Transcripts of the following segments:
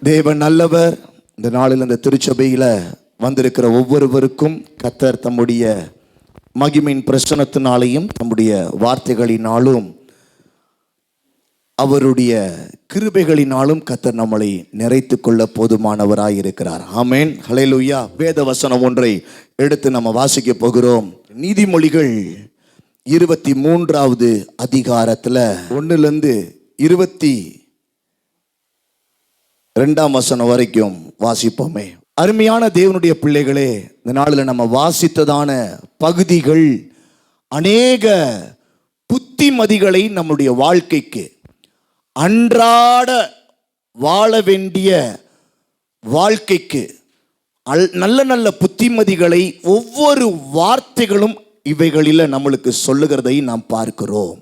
தேவன் நல்லவர். இந்த நாளில் இந்த திருச்சபையில் வந்திருக்கிற ஒவ்வொருவருக்கும் கர்த்தர் தம்முடைய மகிமையின் பிரசன்னத்தினாலேயும் தம்முடைய வார்த்தைகளினாலும் அவருடைய கிருபைகளினாலும் கர்த்தர் நம்மளை நிறைத்து கொள்ள போதுமானவராய் இருக்கிறார். ஆமென், ஹல்லேலூயா. வேத வசனம் ஒன்றை எடுத்து நம்ம வாசிக்க போகிறோம். நீதிமொழிகள் 23வது அதிகாரத்தில் 1லிருந்து 22ஆம் வசனம் வரைக்கும் வாசிப்போமே. அருமையான தேவனுடைய பிள்ளைகளே, இந்த நாளில் நம்ம வாசித்ததான பகுதிகள் அநேக புத்திமதிகளை நம்முடைய வாழ்க்கைக்கு அன்றாட வாழ வேண்டிய வாழ்க்கைக்கு நல்ல நல்ல புத்திமதிகளை ஒவ்வொரு வார்த்தைகளும் இவைகளில் நம்மளுக்கு சொல்லுகிறதை நாம் பார்க்கிறோம்.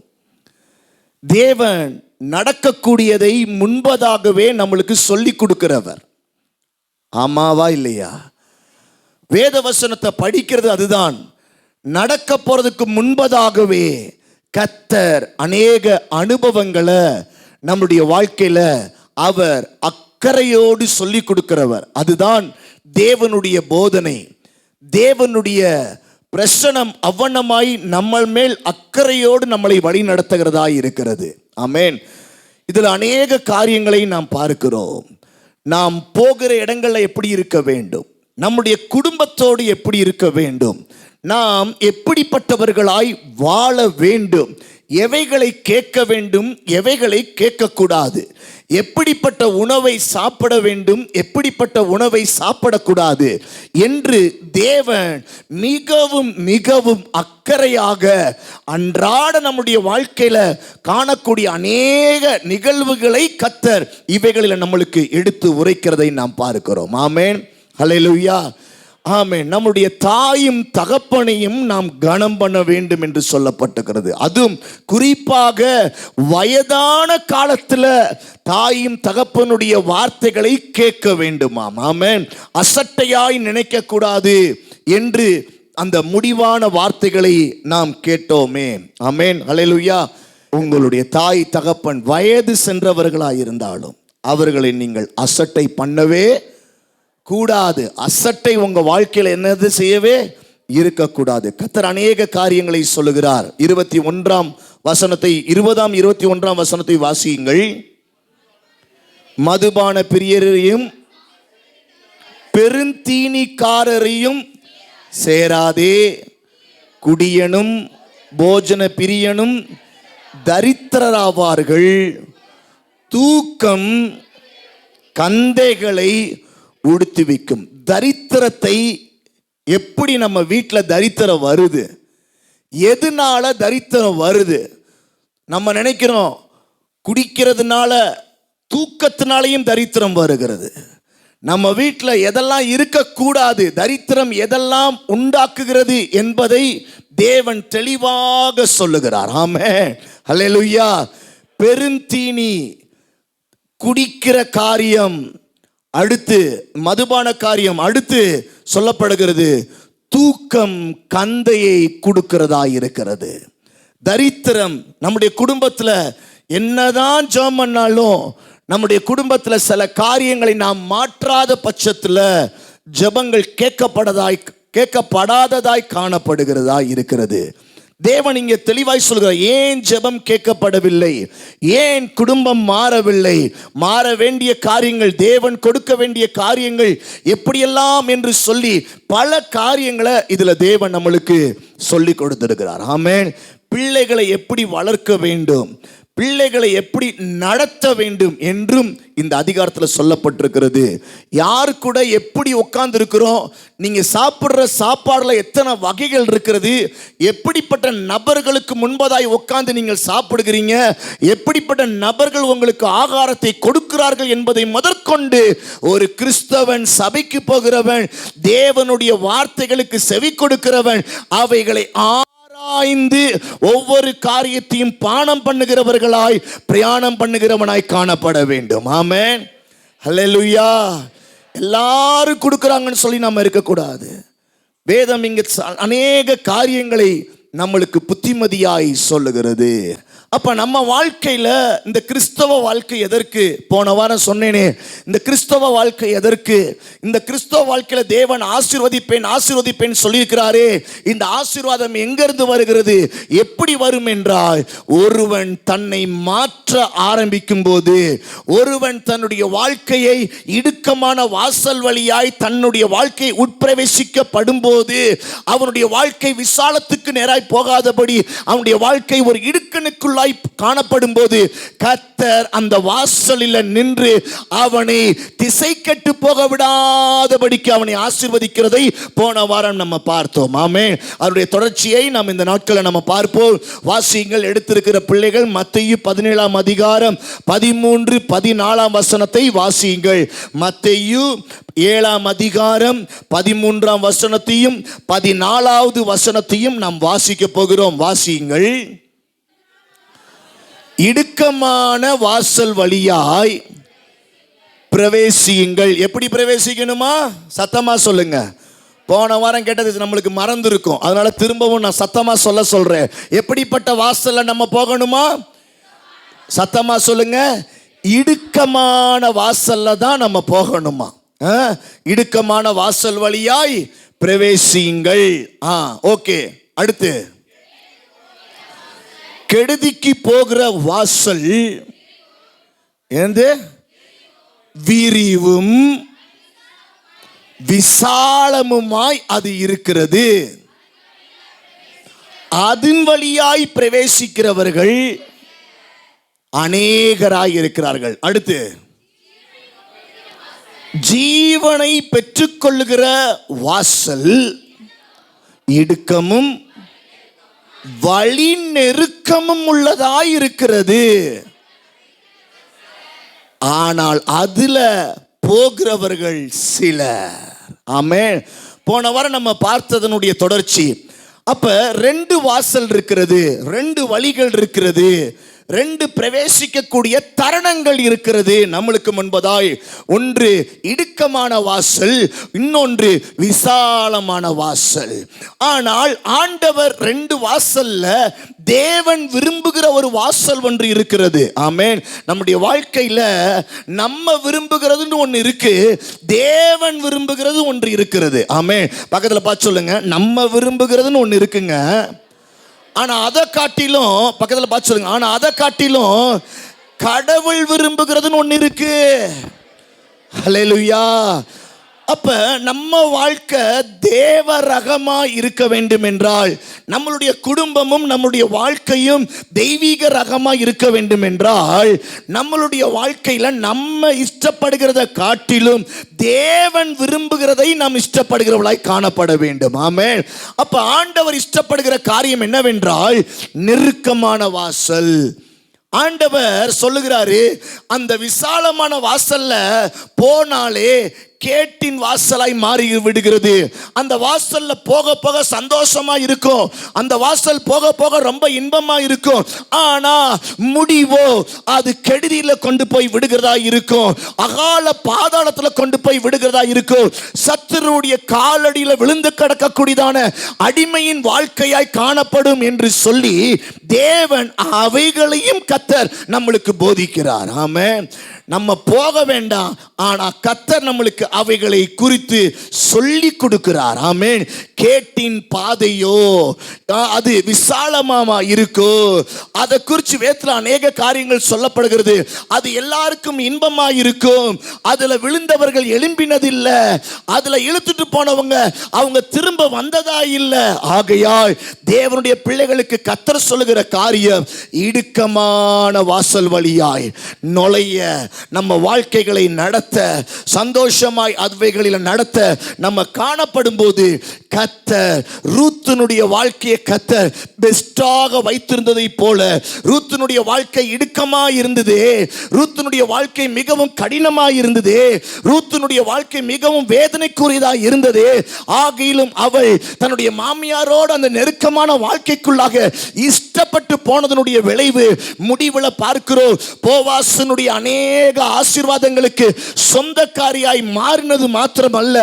தேவன் நடக்கக்கூடியதை முன்பதாகவே நம்மளுக்கு சொல்லி கொடுக்கிறவர். ஆமாவா இல்லையா? வேத வசனத்தை படிக்கிறது அதுதான். நடக்க போறதுக்கு முன்பதாகவே கர்த்தர் அநேக அனுபவங்களை நம்முடைய வாழ்க்கையில அவர் அக்கறையோடு சொல்லி கொடுக்கிறவர். அதுதான் தேவனுடைய போதனை. தேவனுடைய பிரசனம் அவ்வண்ணமாய் நம்ம மேல் அக்கறையோடு நம்மளை வழி நடத்துகிறதா இருக்கிறது. ஆமென். இதில் அநேக காரியங்களை நாம் பார்க்கிறோம். நாம் போகிற இடங்களில் எப்படி இருக்க வேண்டும், நம்முடைய குடும்பத்தோடு எப்படி இருக்க வேண்டும், நாம் எப்படிப்பட்டவர்களாய் வாழ வேண்டும், எவைகளை கேட்க வேண்டும், எவைகளை கேட்கக்கூடாது, எப்படிப்பட்ட உணவை சாப்பிட வேண்டும், எப்படிப்பட்ட உணவை சாப்பிடக்கூடாது என்று தேவன் மிகவும் மிகவும் அக்கறையாக அன்றாட நம்முடைய வாழ்க்கையில காணக்கூடிய அநேக நிகழ்வுகளை கர்த்தர் இவைகளில் நம்மளுக்கு எடுத்து உரைக்கிறதை நாம் பார்க்கிறோம். ஆமென், ஹல்லேலூயா. ஆமென். நம்முடைய தாயும் தகப்பனையும் நாம் கனம் பண்ண வேண்டும் என்று சொல்லப்பட்டிருக்கிறது. அதுவும் குறிப்பாக வயதான காலத்தில் தாயும் தகப்பனுடைய வார்த்தைகளை கேட்க வேண்டுமாம். ஆமென். அசட்டையாய் நினைக்க கூடாது என்று அந்த முடிவான வார்த்தைகளை நாம் கேட்டோமே. ஆமென், ஹல்லேலூயா. உங்களுடைய தாய் தகப்பன் வயது சென்றவர்களாய் இருந்தாலும் அவர்களை நீங்கள் அசட்டை பண்ணவே கூடாது. அசட்டை உங்க வாழ்க்கையில் என்னது செய்யவே இருக்கக்கூடாது. கர்த்தர் அநேக காரியங்களை சொல்லுகிறார். 21ஆம் வசனத்தை 21ஆம் வசனத்தை வாசியுங்கள். மதுபான பிரியரையும் பெருந்தீனிக்காரரையும் சேராதே, குடியனும் போஜன பிரியனும் தரித்திரராவார்கள், தூக்கம் கந்தைகளை உடுத்தி வைக்கும். தரித்திரத்தை எப்படி நம்ம வீட்டில் தரித்திரம் வருது, எதனால தரித்திரம் வருது? நம்ம நினைக்கிறோம் குடிக்கிறதுனால தூக்கத்தினாலையும் தரித்திரம் வருகிறது. நம்ம வீட்டில் எதெல்லாம் இருக்கக்கூடாது, தரித்திரம் எதெல்லாம் உண்டாக்குகிறது என்பதை தேவன் தெளிவாக சொல்லுகிறார். ஆமென், ஹல்லேலூயா. பெருந்தீனி குடிக்கிற காரியம், அடுத்து மதுபான காரியம், அடுத்து சொல்லப்படுகிறது தூக்கம் கந்தையை கொடுக்கிறதா இருக்கிறது. தரித்திரம் நம்முடைய குடும்பத்தில் என்னதான் ஜெபம் பண்ணாலும் நம்முடைய குடும்பத்தில் சில காரியங்களை நாம் மாற்றாத பட்சத்தில் ஜெபங்கள் கேட்கப்படாததாய் காணப்படுகிறதா இருக்கிறது. தேவன் இங்கே தெளிவாய் சொல்கிறார், ஏன் ஜெபம் கேட்கப்படவில்லை, ஏன் குடும்பம் மாறவில்லை, மாற வேண்டிய காரியங்கள், தேவன் கொடுக்க வேண்டிய காரியங்கள் எப்படியெல்லாம் என்று சொல்லி பல காரியங்களை இதில் தேவன் நம்மளுக்கு சொல்லி கொடுத்திருக்கிறார். ஆமென். பிள்ளைகளை எப்படி வளர்க்க வேண்டும், பிள்ளைகளை எப்படி நடத்த வேண்டும் என்றும் இந்த அதிகாரத்தில் சொல்லப்பட்டிருக்கிறது. யார் கூட எப்படி உட்கார்ந்து இருக்கிறோம், நீங்க சாப்பிட்ற சாப்பாடுல எத்தனை வகைகள் இருக்கிறது, எப்படிப்பட்ட நபர்களுக்கு முன்பதாய் உட்கார்ந்து நீங்கள் சாப்பிடுகிறீங்க, எப்படிப்பட்ட நபர்கள் உங்களுக்கு ஆகாரத்தை கொடுக்கிறார்கள் என்பதை முதற்கொண்டு ஒரு கிறிஸ்தவன், சபைக்கு போகிறவன், தேவனுடைய வார்த்தைகளுக்கு செவி கொடுக்கிறவன் அவைகளை ஆராய்ந்து ஒவ்வொரு காரியத்தையும் பானம் பண்ணுகிறவர்களாய், பிரயாணம் பண்ணுகிறவனாய் காணப்பட வேண்டும். ஆமென், ஹல்லேலூயா. எல்லாரும் கொடுக்குறாங்கன்னு சொல்லி நம்ம இருக்கக்கூடாது. வேதம் இங்கு அநேக காரியங்களை நம்மளுக்கு புத்திமதியாய் சொல்லுகிறது. அப்ப நம்ம வாழ்க்கையில இந்த கிறிஸ்தவ வாழ்க்கை எதற்கு? போன வாரம் சொன்னேனே, இந்த கிறிஸ்தவ வாழ்க்கை எதற்கு? இந்த கிறிஸ்தவ வாழ்க்கையில தேவன் ஆசீர்வதிப்பேன் சொல்லியிருக்கிறாரே, இந்த ஆசீர்வாதம் எங்கிருந்து வருகிறது? எப்படி வரும் என்றால், ஒருவன் தன்னை மாற்ற ஆரம்பிக்கும் போது, ஒருவன் தன்னுடைய வாழ்க்கையை இடுக்கமான வாசல் வழியாய் தன்னுடைய வாழ்க்கை உட்பிரவேசிக்கப்படும் போது, அவனுடைய வாழ்க்கை விசாலத்துக்கு நேராய் போகாதபடி அவனுடைய வாழ்க்கை ஒரு இடுக்கணுக்குள்ளாய் காணப்படும் போது, கர்த்தர் அந்த வாசலில் நின்று அவனை திசை கெட்டு போக விடாதபடிக்கு அவனை ஆசீர்வதிக்கிறதை போன வாரம் நம்ம பார்த்தோம். ஆமென். அவருடைய தொடர்ச்சியை நாம் இந்த நாட்களில் நம்ம பார்ப்போம். வாசியுங்கள், எடுத்திருக்கிற பிள்ளைகள் மத்தேயு 17 அதிகாரம் 13, 14 வசனத்தை வாசியுங்கள். மத்தேயு 7 அதிகாரம் 13 வசனத்தையும் 14 வசனத்தையும் நாம் வாசிக்க போகிறோம். வாசியுங்கள். இடுக்கமான வாசல் வழியாய் பிரவேசியுங்கள். எப்படி பிரவேசிக்கணுமா? சத்தமா சொல்லுங்க. போன வாரம் கேட்டது நம்மளுக்கு மறந்து இருக்கும், அதனால திரும்பவும் நான் சத்தமா சொல்றேன். எப்படிப்பட்ட வாசல்ல நம்ம போகணுமா? சத்தமா சொல்லுங்க. இடுக்கமான வாசல்ல தான் நம்ம போகணுமா? இடுக்கமான வாசல் வழியாய் பிரவேசியுங்கள். ஓகே. அடுத்து, கெடுதிக்கு போகிற வாசல் விரிவும் விசாலமுமாய் அது இருக்கிறது, அதன் வழியாய் பிரவேசிக்கிறவர்கள் அநேகராய் இருக்கிறார்கள். அடுத்து, ஜீவனை பெற்றுக்கொள்ளுகிற வாசல் இடுக்கமும் வழி நெருக்கமும் உள்ளதாய் இருக்கிறது, ஆனால் அதுல போகிறவர்கள் சிலர். ஆமென். போன வாரம் நம்ம பார்த்ததனுடைய தொடர்ச்சி. அப்ப 2 வாசல் இருக்கிறது, 2 வழிகள் இருக்கிறது, 2 பிரவேசிக்கக்கூடிய தருணங்கள் இருக்கிறது நம்மளுக்கு முன்பதாய். ஒன்று இடுக்கமான வாசல், இன்னொன்று விசாலமான வாசல். ஆனால் ஆண்டவர் 2 வாசல்ல தேவன் விரும்புகிற ஒரு வாசல் ஒன்று இருக்கிறது. ஆமென். நம்முடைய வாழ்க்கையில நம்ம விரும்புகிறதுன்னு ஒன்று இருக்கு, தேவன் விரும்புகிறது ஒன்று இருக்கிறது. ஆமென். பக்கத்துல பார்த்து சொல்லுங்க, நம்ம விரும்புகிறதுன்னு ஒன்று இருக்குங்க, ஆனா அதை காட்டிலும், பக்கத்தில் பார்த்து சொல்லுங்க, ஆனா அதை காட்டிலும் கடவுள் விரும்புகிறதுன்னு ஒன்று இருக்கு. ஹல்லேலூயா. அப்ப நம்ம வாழ்க்கை தேவ ரகமா இருக்க வேண்டும் என்றால், நம்மளுடைய குடும்பமும் நம்மளுடைய வாழ்க்கையும் தெய்வீக ரகமா இருக்க வேண்டும் என்றால், நம்மளுடைய வாழ்க்கையில நம்ம இஷ்டப்படுகிறத காட்டிலும் தேவன் விரும்புகிறதை நாம் இஷ்டப்படுகிறவர்களாய் காணப்பட வேண்டும். ஆமென். அப்ப ஆண்டவர் இஷ்டப்படுகிற காரியம் என்னவென்றால் நெருக்கமான வாசல். ஆண்டவர் சொல்லுகிறாரு, அந்த விசாலமான வாசல்ல போனாலே கேட்டின் வாசலாய் மாறி விடுகிறது. அந்த வாசல்ல போக போக சந்தோஷமா இருக்கும், அந்த வாசல் போக போக ரொம்ப இன்பமா இருக்கும். ஆனா முடிவோ அது கெடுதியில கொண்டு போய் விடுகிறதா இருக்கும், அகால பாதாளத்துல கொண்டு போய் விடுகிறதா இருக்கும். சத்துருடைய காலடியில விழுந்து கிடக்கக்கூடியதான அடிமையின் வாழ்க்கையாய் காணப்படும் என்று சொல்லி தேவன் அவைகளையும் கர்த்தர் நம்மளுக்கு போதிக்கிறார். ஆமென். நம்ம போக வேண்டாம், ஆனா கர்த்தர் நம்மளுக்கு அவைகளை குறித்து சொல்லி கொடுக்கிறார். ஆமென். கேட்டின் பாதையோ அது விசாலமா இருக்கோ, அதை குறித்து வேதத்துல அநேக காரியங்கள் சொல்லப்படுகிறது. அது எல்லாருக்கும் இன்பமா இருக்கும், அதுல விழுந்தவர்கள் எழும்பினதில்லை, அதுல இழுத்துட்டு போனவங்க அவங்க திரும்ப வந்ததா இல்லை. ஆகையால் தேவனுடைய பிள்ளைகளுக்கு கர்த்தர் சொல்லுகிற காரியம், இடுக்கமான வாசல் வழியாய் நுழைய, நம்ம வாழ்க்கைகளை நடத்த, சந்தோஷமாய் அவைகளில் நடத்த நம்ம காணப்படும் போது கர்த்தர் ரூத்தினுடைய வாழ்க்கையை கர்த்தர் பெஸ்டாக வைத்திருந்ததை போல, ரூத்தினுடைய வாழ்க்கை இடுக்கமாய் இருந்தது, ரூத்தினுடைய வாழ்க்கை மிகவும் கடினமாய் இருந்தது, ரூத்தினுடைய வாழ்க்கை மிகவும் வேதனைக்குரியதாக இருந்தது. ஆகிலும் அவள் தன்னுடைய மாமியாரோடு அந்த நெருக்கமான வாழ்க்கைக்குள்ளாக இஷ்டப்பட்டு போனதனுடைய விளைவு முடிவுல பார்க்கிறோம். போவாசனுடைய அநேக ஆசீர்வாதங்களுக்கு சொந்தக்காரியாய் மாறினது மாத்திரமல்ல,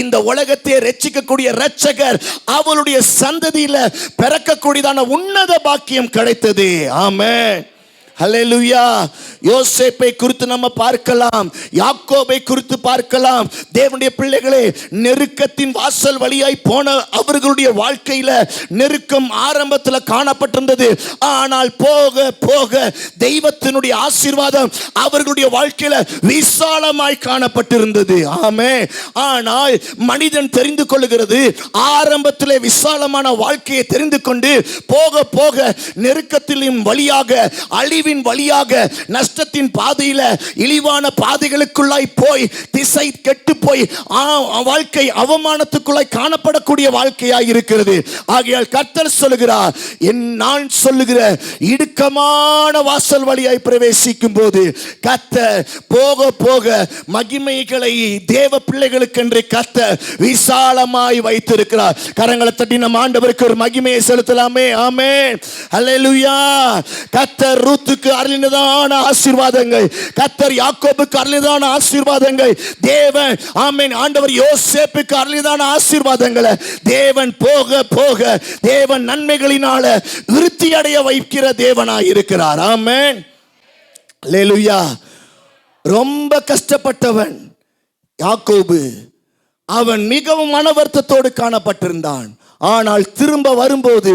இந்த உலகத்தை ரட்சிக்கக்கூடிய இரட்சகர் அவளுடைய சந்ததியில பிறக்கக்கூடியதான உன்னத பாக்கியம் கிடைத்தது. ஆமென். ஹல்லேலூயா. யோசேப்பை குறித்து நம்ம பார்க்கலாம், யாக்கோபை குறித்து பார்க்கலாம். தேவனுடைய பிள்ளைகளே, நெருக்கத்தின் வாசல் வழியாய் போன அவர்களுடைய வாழ்க்கையில நெருக்கம் ஆரம்பத்தில் காணப்பட்டிருந்தது. ஆனால் போக போக தெய்வத்தினுடைய ஆசீர்வாதம் அவர்களுடைய வாழ்க்கையில விசாலமாய் காணப்பட்டிருந்தது. ஆமென். ஆனால் மனிதன் தெரிந்து கொள்ளுகிறது, ஆரம்பத்திலே விசாலமான வாழ்க்கையை தெரிந்து கொண்டு போக போக நெருக்கத்தின் வழியாக, அழிவின் வழியாக, நஷ்டத்தின் பாதையில இழிவான பாதைகளுக்குள்ளாய் போய் திசை கெட்டு போய் வாழ்க்கை அவமானத்துக்குள்ளாய் காணப்படக்கூடிய வாழ்க்கையாய் இருக்கிறது. ஆகையால் கர்த்தர் சொல்லுகிறார், நான் சொல்லுகிற இடுக்கமான வாசல் வழியாய் பிரவேசிக்கும் போது கர்த்தர் போக போக மகிமைகளை தேவ பிள்ளைகளுக்கென்று கர்த்தர் விசாலமாய் வைத்திருக்கிறார். கரங்களை தட்டி நம்ம ஆண்டவருக்கு ஒரு மகிமையை செலுத்தலாமே. ஆமென். ஹல்லேலூயா. கர்த்தர் ரூத்துக்கு அருளினதான ஆசீர்வாதங்கள், கர்த்தர் யாக்கோபுக்கு அருளினதான ஆசீர்வாதங்கள், தேவன் ஆமென் ஆண்டவர் யோசேப்புக்கு அருளினதான ஆசீர்வாதங்களை தேவன் போக போக தேவன் நன்மைகளினால விருத்தி அடைய வைக்கிற தேவனாய் இருக்கிறார். ஆமென். ஹல்லேலூயா. ரொம்ப கஷ்டப்பட்டவன் யாக்கோபு, அவன் மிகவும் மன வருத்தத்தோடு காணப்பட்டிருந்தான். ஆனால் திரும்ப வரும்போது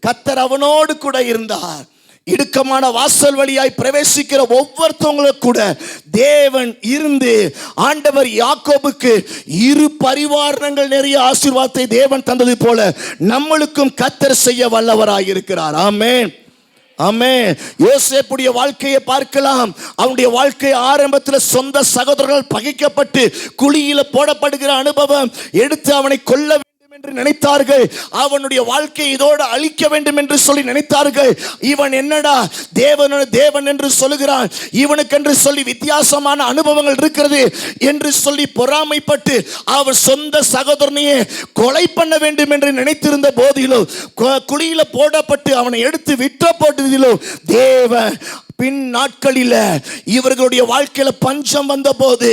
கர்த்தர் அவனோடு கூட இருந்தார். இடுக்கமான வாசல் வழியாய் பிரவேசிக்கிற ஒவ்வொருத்தவங்களும் கூட தேவன் இருந்து ஆண்டவர் யாக்கோபுக்கு இரு பரிவாரணங்கள் நிறைய ஆசீர்வாதத்தை தேவன் தந்தது போல நம்மளுக்கும் கர்த்தர் செய்ய வல்லவராய் இருக்கிறார். ஆமென். ஆமென். யோசேப்புடைய வாழ்க்கையை பார்க்கலாம். அவனுடைய வாழ்க்கை ஆரம்பத்தில் சொந்த சகோதரர்கள் பகைக்கப்பட்டு குழியில போடப்படுகிற அனுபவம் எடுத்து அவனை கொல்ல வேண்டும் என்று நினைத்தார்கள். அவனுடைய வாழ்க்கையை இதோடு அழிக்க வேண்டும் என்று சொல்லி நினைத்தார்கள். இவன் என்னடா தேவன் என்று சொல்லுகிறான், இவனுக்கென்று சொல்லி வித்தியாசமான அனுபவங்கள் இருக்கிறது என்று சொல்லி பொறாமைப்பட்டு அவர் சொந்த சகோதரனையே கொலை பண்ண வேண்டும் என்று நினைத்திருந்த போதிலும், குழியில போடப்பட்டு அவனை எடுத்து விற்ற போட்டதிலும் தேவன் பின் நாட்களில் இவர்களுடைய வாழ்க்கையில பஞ்சம் வந்த போது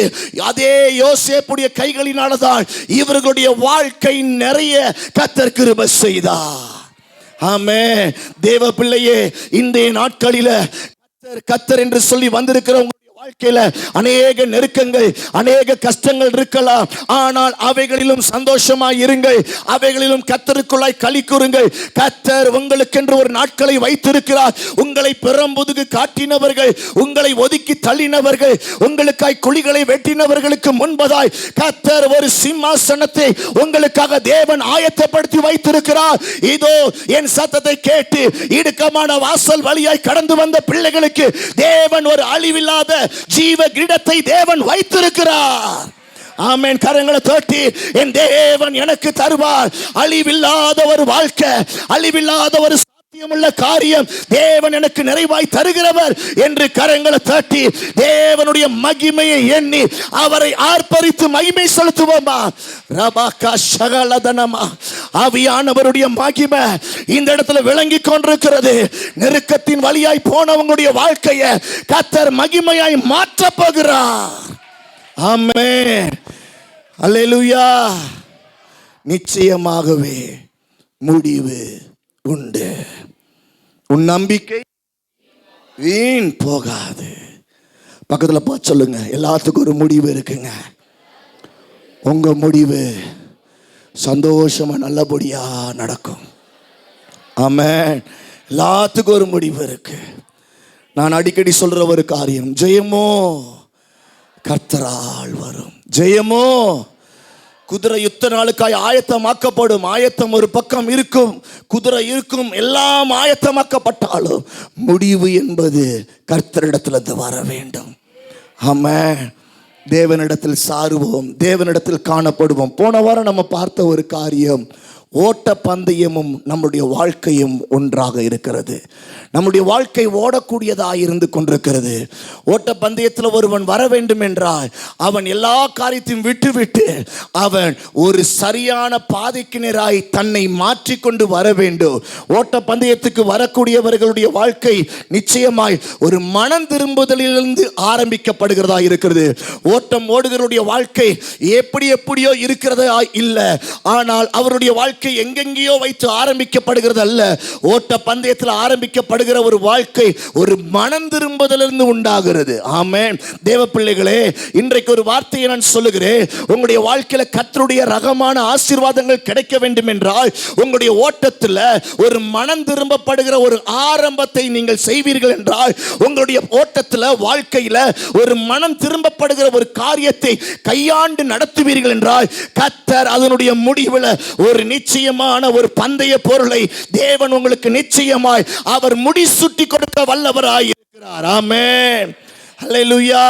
அதே யோசேப்புடைய கைகளினால்தான் இவர்களுடைய வாழ்க்கை நிறைய கர்த்தர் கிருபை செய்தார். ஆமென். தேவ பிள்ளையே, இன்றைய நாட்களில கர்த்தர் என்று சொல்லி வந்திருக்கிற வாழ்க்கையில அநேக நெருக்கங்கள், அநேக கஷ்டங்கள் இருக்கலாம். ஆனால் அவைகளிலும் சந்தோஷமாய் இருங்கள், அவைகளிலும் கர்த்தருக்குள்ளாய் களி கூறுங்கள். கர்த்தர் உங்களுக்கென்று ஒரு நாட்களை வைத்திருக்கிறார். உங்களை பெரும்புதுகு காட்டினவர்கள், உங்களை ஒதுக்கி தள்ளினவர்கள், உங்களுக்காய் குழிகளை வெட்டினவர்களுக்கு முன்பதாய் கர்த்தர் ஒரு சிம்மாசனத்தை உங்களுக்காக தேவன் ஆயத்தப்படுத்தி வைத்திருக்கிறார். இதோ என் சத்தத்தை கேட்டு இடுக்கமான வாசல் வழியாய் கடந்து வந்த பிள்ளைகளுக்கு தேவன் ஒரு அழிவில்லாத ஜீவ கிரீடத்தை தேவன் வைத்திருக்கிறார். ஆமென். கரங்களை தட்டி, என் தேவன் எனக்கு தருவார் அழிவில்லாத ஒரு வாழ்க்கை, அழிவில்லாத ஒரு சாத்தியமுள்ள காரியம் தேவன் எனக்கு நிறைவாய் தருகிறவர் என்று கரங்களை தட்டி தேவனுடைய மகிமையை எண்ணி அவரை ஆர்ப்பரித்து மகிமை செலுத்துவோமா. ரபாகா ஷகலதனமா. ஆவியானவருடைய மகிமை இந்த இடத்துல விளங்கி கொண்டிருக்கிறது. நெருக்கத்தின் வழியாய் போனவங்களுடைய வாழ்க்கையை கர்த்தர் மகிமையாய் மாற்ற போகிறார். ஆமென். அல்லேலூயா. நிச்சயமாகவே முடிவு உண்டு. உன் நம்பிக்கை வீண் போகாது. பக்கத்துல பார்த்து சொல்லுங்க, எல்லாத்துக்கும் ஒரு முடிவு இருக்குங்க. உங்க முடிவு சந்தோஷமா நல்லபடியா நடக்கும். ஆமென். எல்லாத்துக்கும் ஒரு முடிவு இருக்கு. நான் அடிக்கடி சொல்ற ஒரு காரியம், ஜெயமோ கர்த்தரால் வரும். ஜெயமோ குதிரை யுத்த நாளுக்காய் ஆயத்தமாக்கப்படும். ஆயத்தம் ஒரு பக்கம் இருக்கும், குதிரை இருக்கும், எல்லாம் ஆயத்தமாக்கப்பட்டாலும் முடிவு என்பது கர்த்தரிடத்தில் வர வேண்டும். ஆமென். தேவனிடத்தில் சாருவோம், தேவனிடத்தில் காணப்படுவோம். போன வாரம் நம்ம பார்த்த ஒரு காரியம், ஓட்ட பந்தயமும் நம்முடைய வாழ்க்கையும் ஒன்றாக இருக்கிறது. நம்முடைய வாழ்க்கை ஓடக்கூடியதாக இருந்து கொண்டிருக்கிறது. ஓட்ட பந்தயத்தில் ஒருவன் வர வேண்டும் என்றால் அவன் எல்லா காரியத்தையும் விட்டுவிட்டு அவன் ஒரு சரியான பாதைக்கு நேராய் தன்னை மாற்றிக்கொண்டு வர வேண்டும். ஓட்ட பந்தயத்துக்கு வரக்கூடியவர்களுடைய வாழ்க்கை நிச்சயமாய் ஒரு மனம் திரும்புதலிலிருந்து ஆரம்பிக்கப்படுகிறதா இருக்கிறது. ஓட்டம் ஓடுகிறவருடைய வாழ்க்கை எப்படியோ இருக்கிறதா இல்லை, ஆனால் அவருடைய வாழ்க்கை எங்கெங்கேயோ வைத்து ஆரம்பிக்கப்படுகிறது அல்ல. ஓட்ட பந்தயத்தில் ஆரம்பிக்கப்படுகிற ஒரு வாழ்க்கை ஒரு மனம் திரும்புதலிருந்து உண்டாகிறது. ஆமென். தேவ பிள்ளைகளே, இன்றைக்கு ஒரு வார்த்தையை நான் சொல்லுகிறேன். உங்களுடைய வாழ்க்கையில கர்த்தருடைய ரகமான ஆசீர்வாதங்கள் கிடைக்க வேண்டும் என்றால் உங்களுடைய ஓட்டத்தில் ஒரு மனம் திரும்பப்படுகிற ஒரு ஆரம்பத்தை நீங்கள் செய்வீர்கள் என்றால், உங்களுடைய ஓட்டத்தில் வாழ்க்கையில ஒரு மனம் திரும்பப்படுகிற ஒரு காரியத்தை கையாண்டு நடத்துவீர்கள் என்றால் கர்த்தர் அதனுடைய முடிவில் ஒரு நிச்சயமான ஒரு பந்தய பொருளை தேவன் உங்களுக்கு நிச்சயமாய் அவர் முடிசூட்டி கொடுக்க வல்லவராய் இருக்கிறார். ஆமென். ஹல்லேலூயா.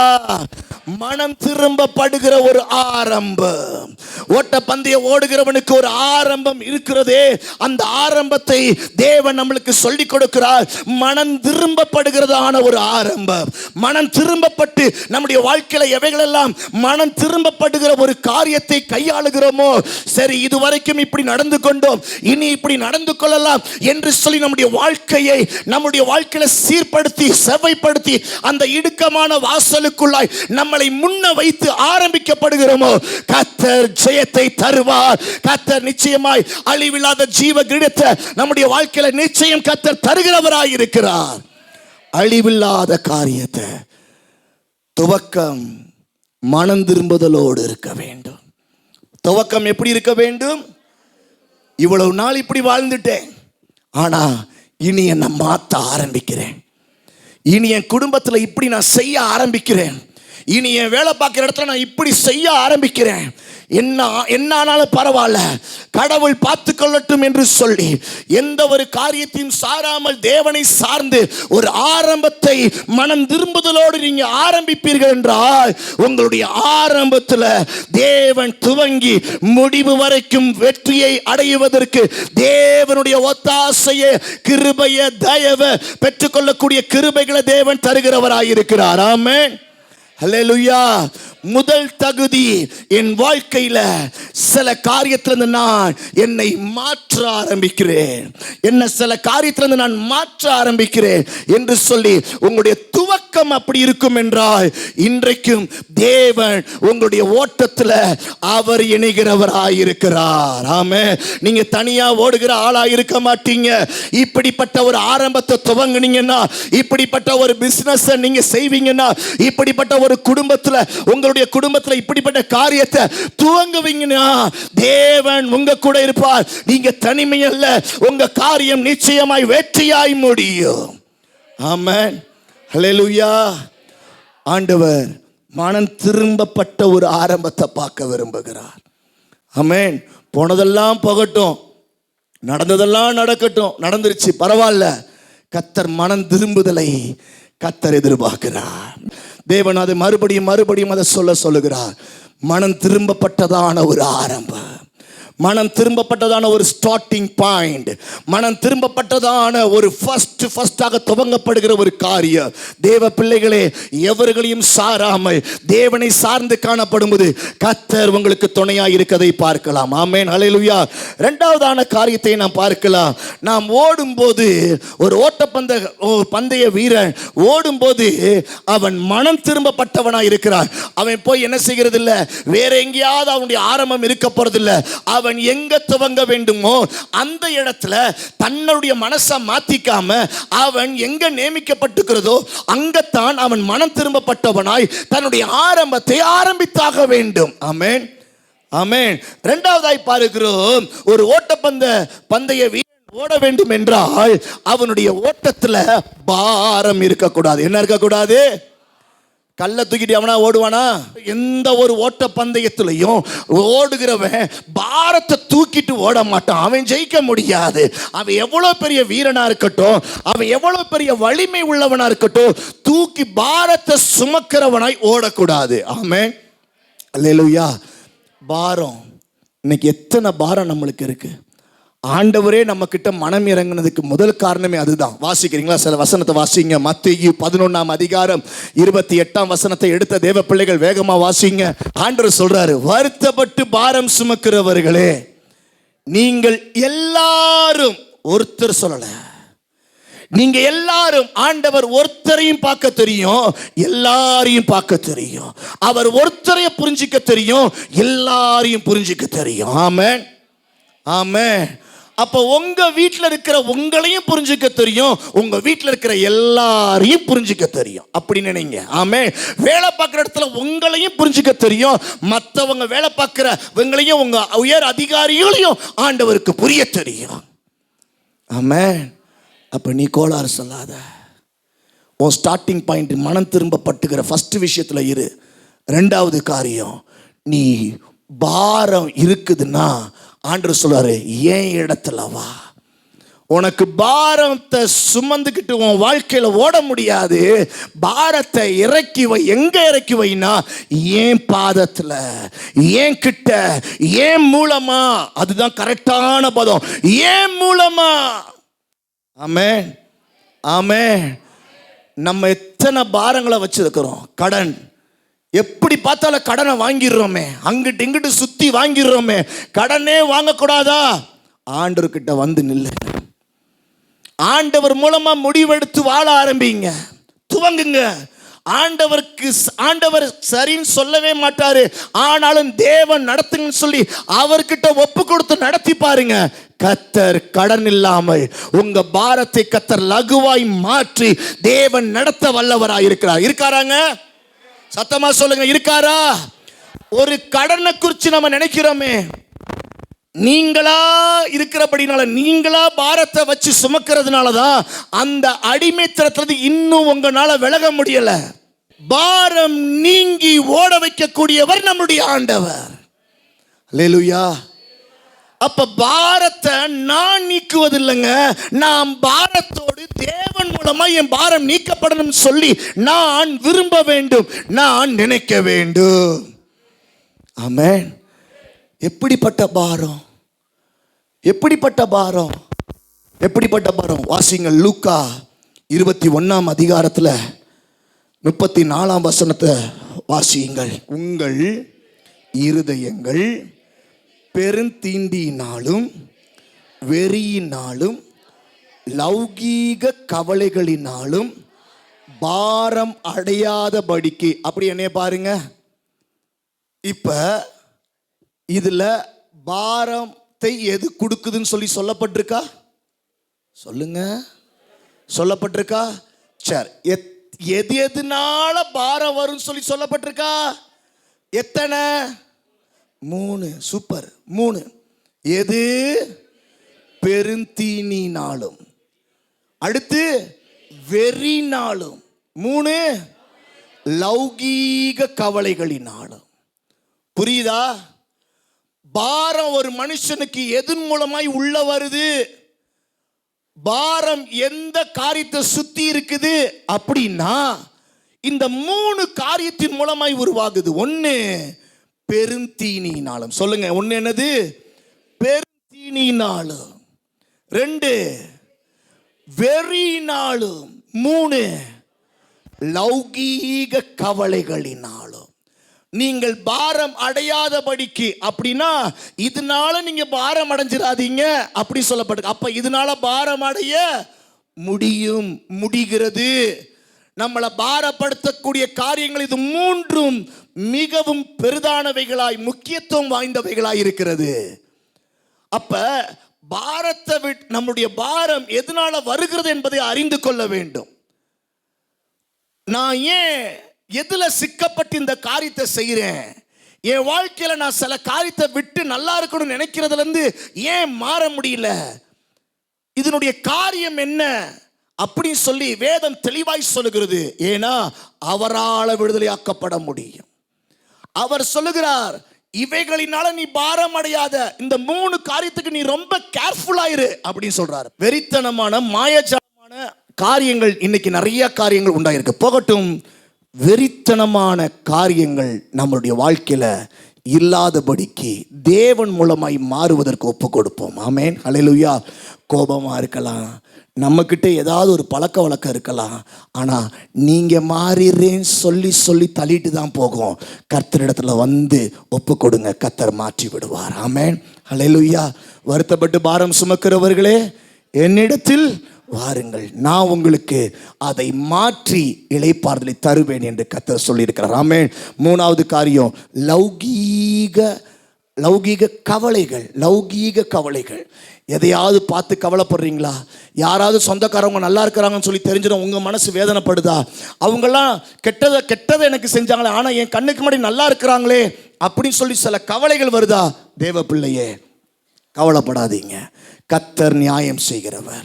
மனம் திரும்பப்படுகிற ஒரு ஆரம்பம். ஓட்ட பந்தய ஓடுகிறவனுக்கு ஒரு ஆரம்பம் இருக்கிறதே, அந்த ஆரம்பத்தை தேவன் நம்மளுக்கு சொல்லிக் கொடுக்கிறார். மனம் திரும்பப்படுகிறதான ஒரு ஆரம்பம். மனம் திரும்பப்பட்டு நம்முடைய வாழ்க்கையில எவைகளெல்லாம் மனம் திரும்பப்படுகிற ஒரு காரியத்தை கையாளுகிறோமோ, சரி இதுவரைக்கும் இப்படி நடந்து கொண்டோம், இனி இப்படி நடந்து கொள்ளலாம் என்று சொல்லி நம்முடைய வாழ்க்கையில சீர்படுத்தி செவ்வைப்படுத்தி அந்த இடுக்கமான வாசலுக்குள்ளாய் நம்மளை முன்ன வைத்து ஆரம்பிக்கப்படுகிறோமோ, கர்த்தர் ஜெயத்தை தருவார். கர்த்தர் நிச்சயமாய் அழிவில்லாத ஜீவ கிரீடத்தை நம்முடைய வாழ்க்கையில நிச்சயம் கர்த்தர் தருகிறவராய் இருக்கிறார். அழிவில்லாத காரியத்தை துவக்கம் மனம் திரும்புதலோடு இருக்க வேண்டும். துவக்கம் எப்படி இருக்க வேண்டும்? இவ்வளவு நாள் இப்படி வாழ்ந்துட்டேன், ஆனா இனி என்னை மாற்ற ஆரம்பிக்கிறேன். இனி என் குடும்பத்தில் இப்படி நான் செய்ய ஆரம்பிக்கிறேன். இனி என் வேலை பார்க்குற இடத்துல நான் இப்படி செய்ய ஆரம்பிக்கிறேன். என்ன ஆனாலும் பரவாயில்ல, கடவுள் பார்த்து கொள்ளட்டும் என்று சொல்லி எந்த ஒரு காரியத்தையும் சாராமல் தேவனை சார்ந்து ஒரு ஆரம்பத்தை மனம் திரும்புதலோடு நீங்க ஆரம்பிப்பீர்கள் என்றால் உங்களுடைய ஆரம்பத்தில் தேவன் துவங்கி முடிவு வரைக்கும் வெற்றியை அடைவதற்கு தேவனுடைய ஒத்தாசையை, கிருபையை, தயவை பெற்றுக்கொள்ளக்கூடிய கிருபைகளை தேவன் தருகிறவராயிருக்கிறார். ஆமென். ஹல்லேலூயா. முதல் தகுதி, என் வாழ்க்கையில சில காரியத்திலிருந்து நான் என்னை மாற்ற ஆரம்பிக்கிறேன், என்ன சில காரியத்திலிருந்து நான் மாற்ற ஆரம்பிக்கிறேன் என்று சொல்லி உங்களுடைய துவக்கம் அப்படி இருக்கும் என்றால் இன்றைக்கும் தேவன் உங்களுடைய ஓட்டத்தில் அவர் இணைகிறவராயிருக்கிறார். ஆமென். நீங்க தனியா ஓடுகிற ஆளா இருக்க மாட்டீங்க. இப்படிப்பட்ட ஒரு ஆரம்பத்தை துவங்குனீங்கன்னா, இப்படிப்பட்ட ஒரு பிசினஸ் நீங்க செய்வீங்கன்னா, இப்படிப்பட்ட ஒரு குடும்பத்தில் உங்களுடைய குடும்பத்தில் இப்படிப்பட்ட காரியத்தை துவங்குவீங்கன்னா தேவன் உங்க கூட இருப்பார். நீங்க தனிமை அல்ல, உங்க காரியம் நிச்சயமாய் வெற்றியாய் முடியும். ஆமென். ஹல்லேலூயா. ஆண்டவர் மனம் திரும்பப்பட்ட ஒரு ஆரம்பத்தை பார்க்க விரும்புகிறார். ஆமென். போனதெல்லாம் போகட்டும், நடந்ததெல்லாம் நடக்கட்டும், நடந்துருச்சு பரவாயில்ல. கர்த்தர் மனம் திரும்புதலை கர்த்தர் எதிர்பார்க்கிறார். தேவன் அதை மறுபடியும் அதை சொல்லுகிறார். மனம் திரும்பப்பட்டதான ஒரு ஆரம்பம், மனம் திரும்பப்பட்டதான ஒரு ஸ்டார்டிங் பாயிண்ட், மனம் திரும்பப்பட்டதான ஒரு ஃபர்ஸ்டாக துவங்கப்படுகிற ஒரு காரியம். தேவ பிள்ளைகளே, எவர்களையும் சாராமல் தேவனை சார்ந்து காணப்படும்போது கர்த்தர் உங்களுக்கு துணையாக இருக்கதை பார்க்கலாம். ஆமென். ஹல்லேலூயா. இரண்டாவதான காரியத்தை நாம் பார்க்கலாம். நாம் ஓடும்போது ஒரு பந்தய வீரன் ஓடும்போது அவன் மனம் திரும்பப்பட்டவனாக இருக்கிறான். அவன் போய் என்ன செய்கிறது இல்லை, வேற எங்கேயாவது அவனுடைய ஆரம்பம் இருக்க போறதில்லை. அவன் எங்க துவங்க வேண்டுமோ அந்த இடத்துல தன்னுடைய மனசை மாத்திக்காம அவன் எங்க நியமிக்கப்பட்டிருக்கிறதோ அங்கத்தான் அவன் மனம் திரும்பப்பட்டவனாய் தன்னுடைய ஆரம்பத்தை ஆரம்பித்தாக வேண்டும். ஆமென். ஆமென். இரண்டாவதாய் பார்க்கிறோம், ஒரு பந்தய வீரன் ஓட வேண்டும் என்றால் அவனுடைய ஓட்டத்தில் பாரம் இருக்கக்கூடாது. என்ன இருக்கக்கூடாது? கல்லை தூக்கிட்டு அவனா ஓடுவானா? எந்த ஒரு ஓட்ட பந்தயத்திலையும் ஓடுகிறவன் பாரத்தை தூக்கிட்டு ஓட மாட்டான். அவன் ஜெயிக்க முடியாது. அவன் எவ்வளோ பெரிய வீரனா இருக்கட்டும், அவன் எவ்வளோ பெரிய வலிமை உள்ளவனா இருக்கட்டும், தூக்கி பாரத்தை சுமக்கிறவனாய் ஓடக்கூடாது. ஆமென். அல்லேலூயா. பாரம், இன்னைக்கு எத்தனை பாரம் நம்மளுக்கு இருக்கு? ஆண்டவரே நம்ம கிட்ட மனம் இறங்குனதுக்கு முதல் காரணமே அதுதான். வாசிக்கிறீங்களா? சில வசனத்தை வாசிங்க. மத்தேயு 11:28 எடுத்த தேவ பிள்ளைகள் வேகமா வாசிங்க. ஆண்டவர் சொல்றாரு, வருத்தப்பட்டு பாரம் சுமக்கிறவர்களே நீங்கள் எல்லாரும், ஒருத்தர் சொல்லல, நீங்க எல்லாரும், ஆண்டவர் ஒருத்தரையும் பார்க்க தெரியும், எல்லாரையும் பார்க்க தெரியும். அவர் ஒருத்தரைய புரிஞ்சிக்க தெரியும், எல்லாரையும் புரிஞ்சிக்க தெரியும். ஆமென், ஆமென். அப்ப உங்க வீட்டில் இருக்கிற உங்களையும் புரிஞ்சுக்க தெரியும், உங்க வீட்டில் இருக்கிற எல்லாரையும் புரிஞ்சுக்க தெரியும். அப்படி நினைங்க. ஆமென். வேலை பார்க்குற இடத்துல உங்களையும் புரிஞ்சுக்க தெரியும், மற்றவங்க வேலை பார்க்குறவங்களையும் உங்க உயர் அதிகாரிகளையும் ஆண்டவருக்கு புரிய தெரியும். ஆமென். அப்ப நீ கோளாறு சொல்லாத. உன் ஸ்டார்டிங் பாயிண்ட் மனம் திரும்ப பட்டுகிற ஃபர்ஸ்ட் விஷயத்துல இரு. ரெண்டாவது காரியம், நீ பாரம் இருக்குதுன்னா ஆண்டவர் சொல்றாரு, ஏன் இடத்துல வா. உனக்கு பாரத்தை சுமந்துக்கிட்டு உன் வாழ்க்கையில ஓட முடியாது. பாரத்தை இறக்கி வை. எங்க இறக்கி வைனா, ஏன் பாதத்துல, ஏன் கிட்ட, ஏன் மூலமா. அதுதான் கரெக்டான பதம், ஏன் மூலமா. ஆமென், ஆமென். நம்ம எத்தனை பாரங்களை வச்சிருக்கிறோம். கடன், எப்படி பார்த்தாலும் கடனை வாங்கிடுறோமே, அங்கிட்டு இங்கிட்டு சுத்தி வாங்கிடுறோமே. கடனே வாங்கக்கூடாதா? ஆண்டவர்கிட்ட வந்து நில்லு. ஆண்டவர் மூலமா முடிவெடுத்து வாழ ஆரம்பிங்க, துவங்குங்க. ஆண்டவர் சரின்னு சொல்லவே மாட்டாரு, ஆனாலும் தேவன் நடத்துங்கன்னு சொல்லி அவர்கிட்ட ஒப்பு கொடுத்து நடத்தி பாருங்க. கர்த்தர் கடன் இல்லாமல் உங்க பாரத்தை கர்த்தர் லகுவாய் மாற்றி தேவன் நடத்த வல்லவராய் இருக்கிறார். இருக்காராங்க? சத்தமா சொல்லுங்க, இருக்காரா? ஒரு கடனை குறித்து நம்ம நினைக்கிறோமே, நீங்களா இருக்கிறபடினால, நீங்களா பாரத்தை வச்சு சுமக்கிறதுனாலதான் அந்த அடிமைத்தனத்துல இன்னும் உங்களால விலக முடியல. பாரம் நீங்கி ஓட வைக்கக்கூடியவர் நம்முடைய ஆண்டவர். அல்லேலூயா. அப்ப பாரத்தை நான் நீக்குவதில்லைங்க, நான் பாரத்தோடு தேவன் மூலமா என் பாரம் நீக்கப்படணும் சொல்லி நான் விரும்ப வேண்டும், நான் நினைக்க வேண்டும். ஆமென். எப்படிப்பட்ட பாரம், எப்படிப்பட்ட பாரம், எப்படிப்பட்ட பாரம். வாசிங்க, லூக்கா 21 34 வாசியுங்கள். உங்கள் இருதயங்கள் பெருந்தீண்டியினாலும் வெறியினாலும் லௌகீக கவலைகளினாலும் பாரம் அடையாதபடிக்கு. அப்படி என்னைய பாருங்க. இப்ப இதுல பாரத்தை எது கொடுக்குதுன்னு சொல்லி சொல்லப்பட்டிருக்கா? சொல்லுங்க, சொல்லப்பட்டிருக்கா? சரி, எது எதுனால பாரம் வரும் சொல்லி சொல்லப்பட்டிருக்கா? எத்தனை? 3. சூப்பர். 3. எது? பெருந்தீனினாலும், அடுத்து வெறினாலும், 3 லௌகீக கவலைகளினாலும். புரியுதா? பாரம் ஒரு மனுஷனுக்கு எதன் மூலமாய் உள்ள வருது? பாரம் எந்த காரியத்தை சுத்தி இருக்குது அப்படின்னா இந்த 3 காரியத்தின் மூலமாய் உருவாகுது. 1 பெருந்தீனினாலும். சொல்லுங்க, 1 என்னது? பெருந்தீனினாலும். 2 வெறினாலும். 3 லௌகீக கவலைகளினாலும். நீங்கள் பாரம் அடையாதபடிக்கு. அப்படின்னா இதனால நீங்க பாரம் அடைஞ்சிடாதீங்க அப்படி சொல்லப்பட்டு. அப்ப இதனால பாரம் அடைய முடியும், முடிகிறது. நம்மளை பாரப்படுத்தக்கூடிய காரியங்கள் இது 3ம் மிகவும் பெரிதானவைகளாய், முக்கியத்துவம் வாய்ந்தவைகளாய் இருக்கிறது. அப்ப பாரத்தை விட்டு நம்முடைய பாரம் எதனால வருகிறது என்பதை அறிந்து கொள்ள வேண்டும். நான் ஏன் எதுல சிக்கப்பட்டு இந்த காரியத்தை செய்கிறேன்? என் வாழ்க்கையில நான் சில காரியத்தை விட்டு நல்லா இருக்கணும்னு நினைக்கிறதுல இருந்து ஏன் மாற முடியல? இதனுடைய காரியம் என்ன அப்படின்னு சொல்லி வேதம் தெளிவாய் சொல்லுகிறது. ஏன்னா அவரால் விடுதலையாக்கப்பட முடியும். அவர் சொல்லுகிறார், இவைகளினால நீ பாரம் அடையாத. இந்த 3 காரியத்துக்கு நீ ரொம்ப கேர்ஃபுல்லா இரு அப்படின்னு சொல்றாரு. வெறித்தனமான மாயஜாலமான காரியங்கள் இன்னைக்கு நிறைய காரியங்கள் உண்டாயிருக்கு. போகட்டும், வெறித்தனமான காரியங்கள் நம்மளுடைய வாழ்க்கையில இல்லாதபடிக்கு தேவன் மூலமாய் மாறுவதற்கு ஒப்பு கொடுப்போம். ஆமென், ஹல்லேலூயா. கோபமா இருக்கலாம், நம்மக்கிட்ட ஏதாவது ஒரு பழக்க வழக்கம் இருக்கலாம், ஆனால் நீங்கள் மாறிடுறேன்னு சொல்லி சொல்லி தள்ளிட்டு தான் போகும். கர்த்தரிடத்துல வந்து ஒப்பு கொடுங்க, கர்த்தர் மாற்றி விடுவார். ஆமென், ஹல்லேலூயா. வருத்தப்பட்டு பாரம் சுமக்கிறவர்களே என்னிடத்தில் வாருங்கள், நான் உங்களுக்கு அதை மாற்றி இளைப்பாறுதலை தருவேன் என்று கர்த்தர் சொல்லியிருக்கிறார். ஆமென். மூணாவது காரியம், லௌகீக கவலைகள். எதையாவது பார்த்து கவலைப்படுறீங்களா? யாராவது சொந்தக்காரவங்க நல்லா இருக்கிறாங்கன்னு சொல்லி தெரிஞ்சிடும் உங்கள் மனசு வேதனைப்படுதா? அவங்கெல்லாம் கெட்டதை எனக்கு செஞ்சாங்களே, ஆனால் என் கண்ணுக்கு முன்னாடி நல்லா இருக்கிறாங்களே அப்படின்னு சொல்லி சில கவலைகள் வருதா? தேவ பிள்ளையே, கவலைப்படாதீங்க. கர்த்தர் நியாயம் செய்கிறவர்.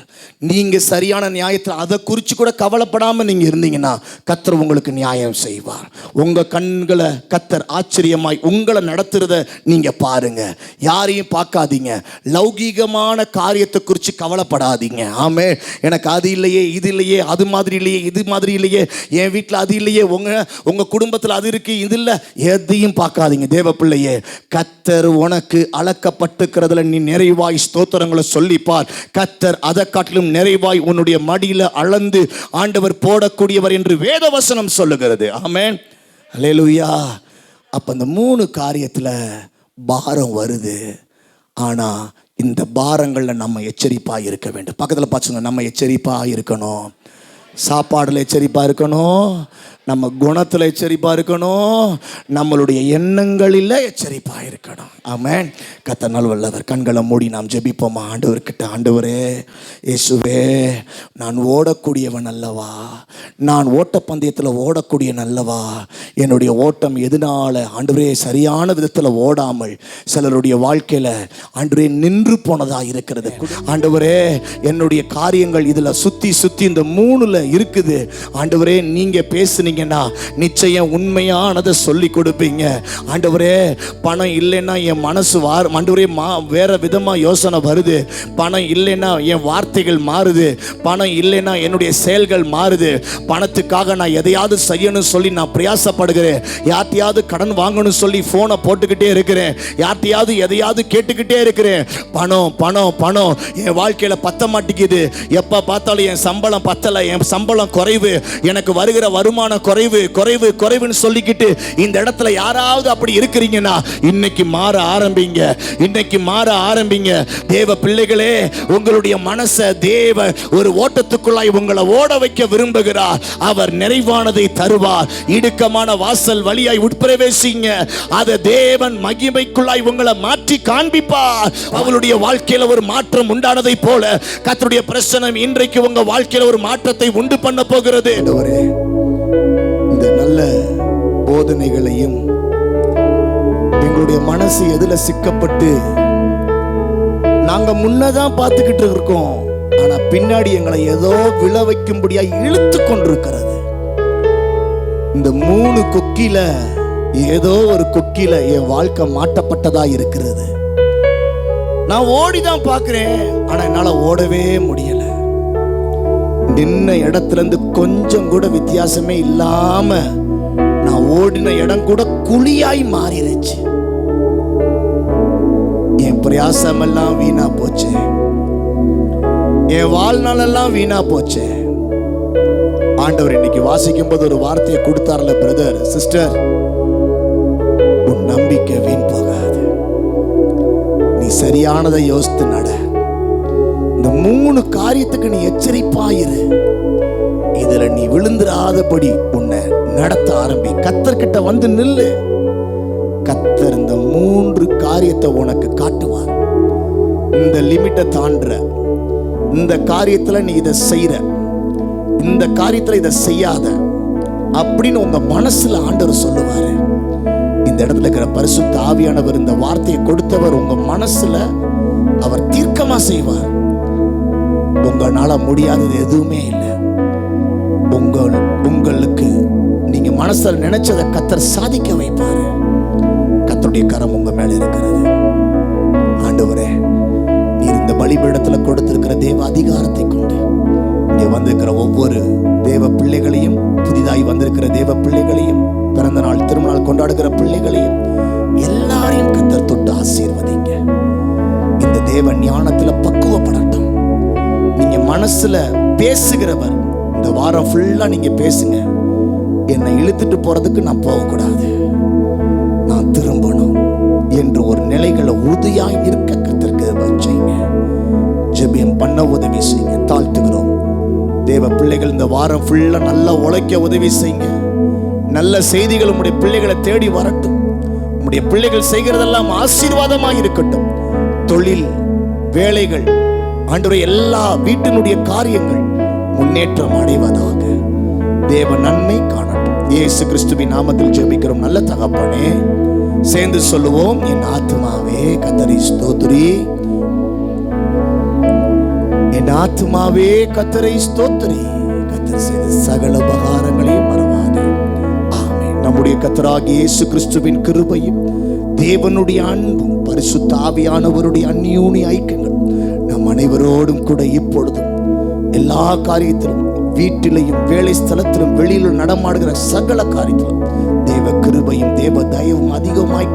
நீங்கள் சரியான நியாயத்தில் அதை குறித்து கூட கவலைப்படாமல் நீங்கள் இருந்தீங்கன்னா கர்த்தர் உங்களுக்கு நியாயம் செய்வார். உங்கள் கண்களை கர்த்தர் ஆச்சரியமாய் உங்களை நடத்துறத நீங்கள் பாருங்க. யாரையும் பார்க்காதீங்க. லௌகீகமான காரியத்தை குறித்து கவலைப்படாதீங்க. ஆமே, எனக்கு அது இல்லையே, இது இல்லையே, அது மாதிரி இல்லையே, இது மாதிரி இல்லையே, என் வீட்டில் அது இல்லையே, உங்கள் குடும்பத்தில் அது இருக்கு, இது இல்லை, எதையும் பார்க்காதீங்க. தேவ பிள்ளையே, கர்த்தர் உனக்கு அளக்கப்பட்டிருக்கிறதுல நீ நிறைவாய் ஸ்தோத்திரங்களை சொல்லிப்பார். கர்த்தர் அதை காட்டிலும் நிறைவாய் உன்னுடைய மடியில அளந்து ஆண்டவர் போடக்கூடியவர் என்று வேதவசனம் சொல்லுகிறது. ஆமென், ஹல்லேலூயா. அப்ப இந்த 3 காரியத்துல பாரம் வருது. ஆனா இந்த பாரங்கள்ல நம்ம எச்சரிப்பா இருக்க வேண்டும். பக்கத்துல பாத்துங்க, நம்ம எச்சரிப்பா இருக்கணும். சாப்பாடுல எச்சரிப்பா இருக்கணும், நம்ம குணத்தில் எச்சரிப்பாக இருக்கணும், நம்மளுடைய எண்ணங்களில் எச்சரிப்பாக இருக்கணும். ஆமென். கர்த்தர் நல்லவர். கண்களை மூடி நாம் ஜெபிப்போமா? ஆண்டவர்கிட்ட, ஆண்டவரே இயேசுவே, நான் ஓடக்கூடியவன் அல்லவா, நான் ஓட்டப்பந்தயத்தில் ஓடக்கூடிய நல்லவா, என்னுடைய ஓட்டம் எதனால ஆண்டவரே சரியான விதத்தில் ஓடாமல் சிலருடைய வாழ்க்கையில் ஆண்டவரே நின்று போனதாக இருக்கிறது. ஆண்டவரே, என்னுடைய காரியங்கள் இதில் சுற்றி இந்த 3ல் இருக்குது. ஆண்டவரே, நீங்கள் பேசுனீங்க நிச்சயம் உண்மையானதை சொல்லி கொடுப்பீங்க. ஆண்டவரே, பணம் இல்லைன்னா என் மனசு ஆண்டவரே வேற விதமா யோசனை வருது. பணம் இல்லைன்னா என் வார்த்தைகள் மாறுது. பணம் இல்லைன்னா என்னுடைய செயல்கள் மாறுது. பணத்துக்காக நான் எதையாவது செய்யணும் சொல்லி நான் பிரயாசப்படுகிறேன். யார்ட்டையாவது கடன் வாங்கணும் சொல்லி போனை போட்டுக்கிட்டே இருக்கிறேன். யார்ட்டையாவது எதையாவது கேட்டுக்கிட்டே இருக்கிறேன். பணம் பணம் பணம் என் வாழ்க்கையில பத்த மாட்டேங்குது. எப்ப பார்த்தாலும் என் சம்பளம் பத்தல, என் சம்பளம் குறைவு, எனக்கு வருகிற வருமானம் குறைவு குறைவு குறைவுன்னு சொல்லிக்கிட்டு இந்த இடத்துல யாராவது அப்படி இருக்கிறீங்கன்னா இன்னைக்கு மாற ஆரம்பிங்க. இன்னைக்கு மாற ஆரம்பிங்க. தேவ பிள்ளைகளே, உங்களுடைய மனசை தேவ ஒரு ஓட்டத்துக்குள்ளாய் உங்களை ஓட வைக்க விரும்புகிறார். அவர் நிறைவானதை தருவார். இடுக்கமான வாசல் வழியாய் உட்பிரவேசிங்க. அதை தேவன் மகிமைக்குள்ளாய் உங்களை மாற்றி காண்பிப்பார். அவளுடைய வாழ்க்கையில ஒரு மாற்றம் உண்டானதை போல கர்த்தருடைய பிரசன்னம் இன்றைக்கு உங்க வாழ்க்கையில ஒரு மாற்றத்தை உண்டு பண்ண போகிறது. இந்த நல்ல போதனைகளையும் எங்களுடைய மனசு எதுல சிக்கப்பட்டு நாங்க முன்னதான் பார்த்துக்கிட்டு இருக்கோம், ஆனா பின்னாடி எங்களை ஏதோ விழ வைக்கும்படியா இழுத்து கொண்டிருக்கிறது. இந்த 3 கொக்கில ஏதோ ஒரு கொக்கில என் வாழ்க்கை மாட்டப்பட்டதா இருக்கிறது. நான் ஓடிதான் பார்க்கிறேன், ஆனா என்னால ஓடவே முடியல. நின்ன இடத்துல இருந்து கொஞ்சம் கூட வித்தியாசமே இல்லாம நான் ஓடின இடம் கூட குழியாய் மாறிடுச்சு. என் பிரயாசம் எல்லாம் வீணா போச்சு. என் வாழ்நாள் எல்லாம் வீணா போச்சு. ஆண்டவர் இன்னைக்கு வாசிக்கும் போது ஒரு வார்த்தையை கொடுத்தார்ல, பிரதர் சிஸ்டர், உன் நம்பிக்கை வீண் போகாது, நீ சரியானதை யோசித்து நட. இந்த 3 காரியத்துக்கு நீ எச்சரிப்பாயிரு. இதுல நீ விழுந்துராதபடி உன்னை நடத்த ஆரம்பி. கர்த்தர்கிட்ட வந்து நில்லு. கர்த்தர் இந்த 3 காரியத்தை உனக்கு காட்டுவார். இந்த லிமிட்டை தாண்டுற, இந்த காரியத்துல நீ இதை செய்யற, இந்த காரியத்துல இதை செய்யாத அப்படின்னு உங்க மனசுல ஆண்டவர் சொல்லுவாரு. இந்த இடத்துல இருக்கிற பரிசுத்த ஆவியானவர் இந்த வார்த்தையை கொடுத்தவர் உங்க மனசுல அவர் தீர்க்கமா செய்வார். உங்களால முடியாதது எதுவுமே இல்லை. உங்களுக்கு நீங்க மனசுல நினைச்சதை கர்த்தர் சாதிக்க வைப்பாரு. கர்த்தருடைய கரம் உங்க மேல இருக்கிறது. ஆண்டவரே, நீர் இந்த பலிபீடத்துல கொடுத்திருக்கிற தேவ அதிகாரத்தை கொண்டு இங்க வந்திருக்கிற ஒவ்வொரு தேவ பிள்ளைகளையும், புதிதாய் வந்திருக்கிற தேவ பிள்ளைகளையும், பிறந்த நாள் திருமணம் கொண்டாடுகிற பிள்ளைகளையும் எல்லாரையும் கர்த்தர் தொட்டு ஆசீர்வதிங்க. இந்த தேவ ஞானத்துல பக்குவப்படட்டும். நீங்க மனசுல பேசுகிறவர் இந்த வாரம் ஃபுல்லா நீங்க பேசுங்க. என்னை இழுத்துட்டு போறதுக்கு நான் போகக்கூடாது, நான் திரும்பணும் என்று ஒரு நிலைகளை உறுதியாய் இருக்க கர்த்தருக்கு வச்சீங்க. ஜெபம் பண்ண உதவி செய்யுங்க. தாழ்த்துகிறோம். தேவ பிள்ளைகள் இந்த வாரம் ஃபுல்லா நல்லா உழைக்க உதவி செய்யுங்க. நல்ல செய்திகள் உங்களுடைய பிள்ளைகளை தேடி வரட்டும். உங்களுடைய பிள்ளைகள் செய்கிறதெல்லாம் ஆசீர்வாதமாய் இருக்கட்டும். தொழில், வேலைகள், ஆண்டவரே, எல்லா வீட்டினுடைய காரியங்கள் முன்னேற்றம் அடைவதாக. தேவ நன்மை காணட்டும். இயேசு கிறிஸ்துவின் நாமத்தில் ஜெபிக்கிறோம் நல்ல தகப்பனே. சேர்ந்து சொல்லுவோம். என் ஆத்துமாவே கர்த்தரை ஸ்தோத்திரி, என் ஆத்துமாவே கர்த்தரை ஸ்தோத்திரி, கர்த்தர் செய்த சகல உபகாரங்களையும் மறவாதே. ஆமென். நம்முடைய கர்த்தராகிய இயேசு கிறிஸ்துவின் கிருபையும், தேவனுடைய அன்பும், பரிசுத்த ஆவியானவருடைய அந்யோன்ய ஐக்கியங்கள் நம் அனைவரோடும் கூட இப்பொழுதும் எல்லா காரியத்திலும், வீட்டிலையும் வேலை ஸ்தலத்திலும் வெளியிலும் நடமாடுகிற சகல காரியத்திலும் தேவ கிருபையும் தேவ தயவும் அதிகமாய்